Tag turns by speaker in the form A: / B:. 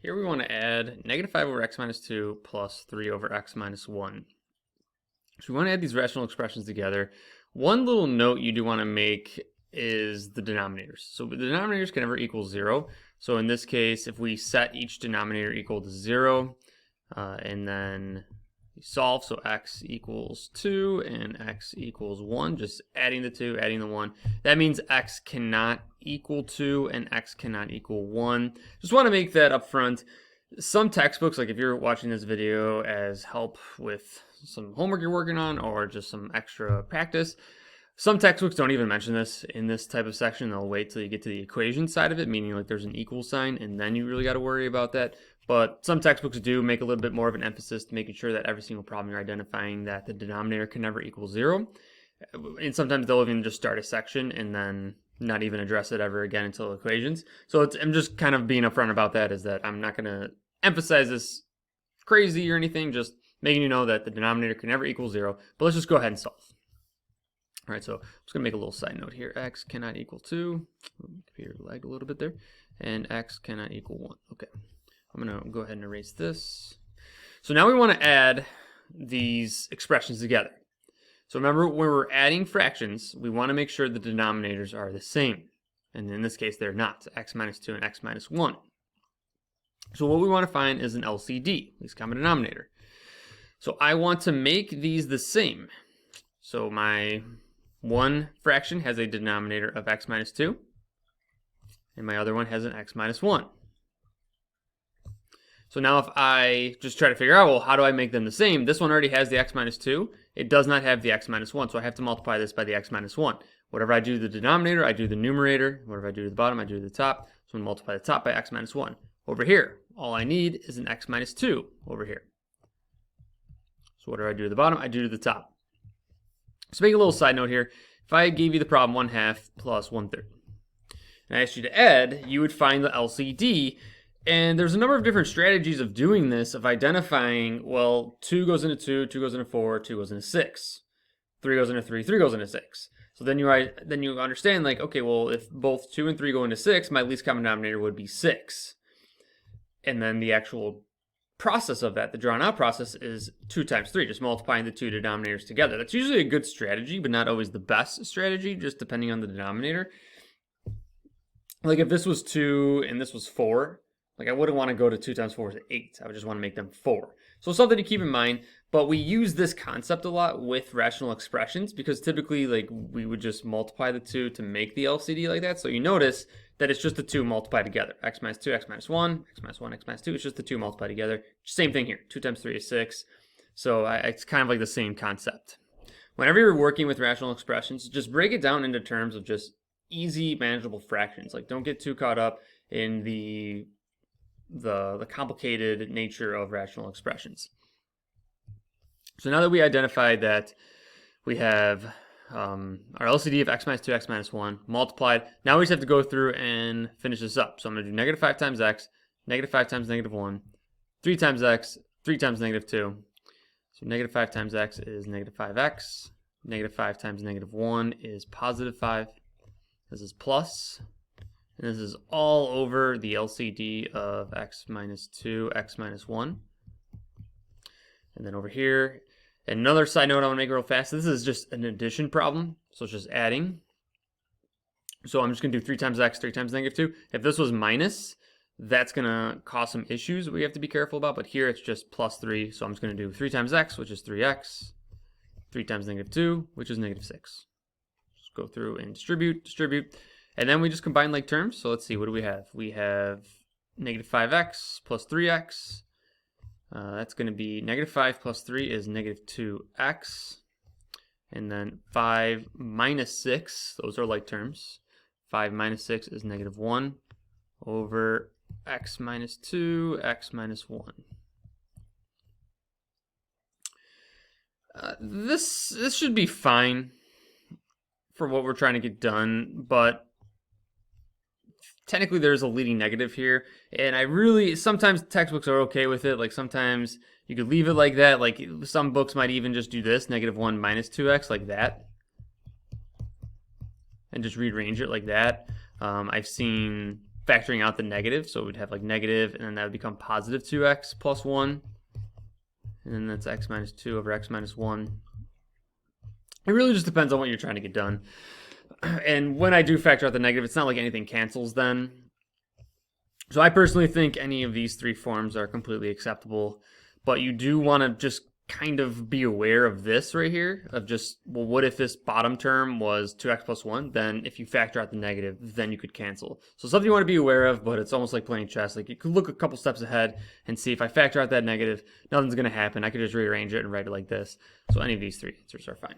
A: Here we want to add negative 5 over x minus 2 plus 3 over x minus 1. So we want to add these rational expressions together. One little note you do want to make is the denominators. So the denominators can never equal 0. So in this case, if we set each denominator equal to 0, and then we solve, so x equals 2 and x equals 1, just adding the 2, adding the 1. That means x cannot equal 2 and x cannot equal 1. Just want to make that up front. Some textbooks, like if you're watching this video as help with some homework you're working on or just some extra practice, some textbooks don't even mention this in this type of section. They'll wait till you get to the equation side of it, meaning like there's an equal sign, and then you really got to worry about that. But some textbooks do make a little bit more of an emphasis to making sure that every single problem you're identifying that the denominator can never equal 0. And sometimes they'll even just start a section and then not even address it ever again until equations. So I'm just kind of being upfront about that, is that I'm not going to emphasize this crazy or anything, just making you know that the denominator can never equal 0. But let's just go ahead and solve. All right, so I'm just going to make a little side note here. X cannot equal 2. Computer lagged a little bit there. And x cannot equal 1. Okay. I'm going to go ahead and erase this. So now we want to add these expressions together. So remember, when we're adding fractions, we want to make sure the denominators are the same. And in this case, they're not. X minus 2 and x minus 1. So what we want to find is an LCD, least common denominator. So I want to make these the same. So my one fraction has a denominator of x minus 2, and my other one has an x minus 1. So now if I just try to figure out, well, how do I make them the same? This one already has the x minus 2. It does not have the x minus 1, so I have to multiply this by the x minus 1. Whatever I do to the denominator, I do the numerator. Whatever I do to the bottom, I do to the top. So I'm going to multiply the top by x minus 1. Over here, all I need is an x minus 2 over here. So whatever I do to the bottom, I do to the top. So make a little side note here. If I gave you the problem 1/2 plus 1/3, and I asked you to add, you would find the LCD. And there's a number of different strategies of doing this, of identifying, well, 2 goes into 2, 2 goes into 4, 2 goes into 6, 3 goes into 3, 3 goes into 6. So then you understand, like, okay, well, if both 2 and 3 go into 6, my least common denominator would be 6. And then the actual process of that, the drawn out process, is 2 times 3, just multiplying the two denominators together. That's usually a good strategy, but not always the best strategy, just depending on the denominator. Like if this was 2 and this was 4, like I wouldn't want to go to 2 times 4 is 8. I would just want to make them 4. So something to keep in mind, but we use this concept a lot with rational expressions because typically like we would just multiply the 2 to make the LCD like that. So you notice that it's just the 2 multiplied together. X minus 2, x minus 1, x minus 1, x minus 2. It's just the 2 multiplied together. Same thing here. 2 times 3 is 6. So it's kind of like the same concept. Whenever you're working with rational expressions, just break it down into terms of just easy, manageable fractions. Like don't get too caught up in the complicated nature of rational expressions. So now that we identified that we have our LCD of x minus 2, x minus 1 multiplied, now we just have to go through and finish this up. So I'm going to do negative 5 times x, negative 5 times negative 1, 3 times x, 3 times negative 2. So negative 5 times x is negative 5x, negative 5 times negative 1 is positive 5. This is plus. And this is all over the LCD of x minus 2, x minus 1. And then over here, another side note I want to make real fast. This is just an addition problem, so it's just adding. So I'm just going to do 3 times x, 3 times negative 2. If this was minus, that's going to cause some issues we have to be careful about. But here it's just plus 3, so I'm just going to do 3 times x, which is 3x, 3 times negative 2, which is negative 6. Just go through and distribute. And then we just combine like terms. So let's see, what do we have? We have negative 5x plus 3x. That's going to be negative 5 plus 3 is negative 2x. And then 5 minus 6, those are like terms. 5 minus 6 is negative 1 over x minus 2, x minus 1. This should be fine for what we're trying to get done, but technically there's a leading negative here, and sometimes textbooks are okay with it. Like sometimes you could leave it like that. Like some books might even just do this, negative 1 minus 2x, like that, and just rearrange it like that. I've seen factoring out the negative. So we'd have like negative, and then that would become positive 2x plus 1. And then that's x minus 2 over x minus 1. It really just depends on what you're trying to get done. And when I do factor out the negative, it's not like anything cancels then. So I personally think any of these three forms are completely acceptable. But you do want to just kind of be aware of this right here, of just, well, what if this bottom term was 2x plus 1? Then if you factor out the negative, then you could cancel. So something you want to be aware of, but it's almost like playing chess. Like you could look a couple steps ahead and see if I factor out that negative, nothing's going to happen. I could just rearrange it and write it like this. So any of these three answers are fine.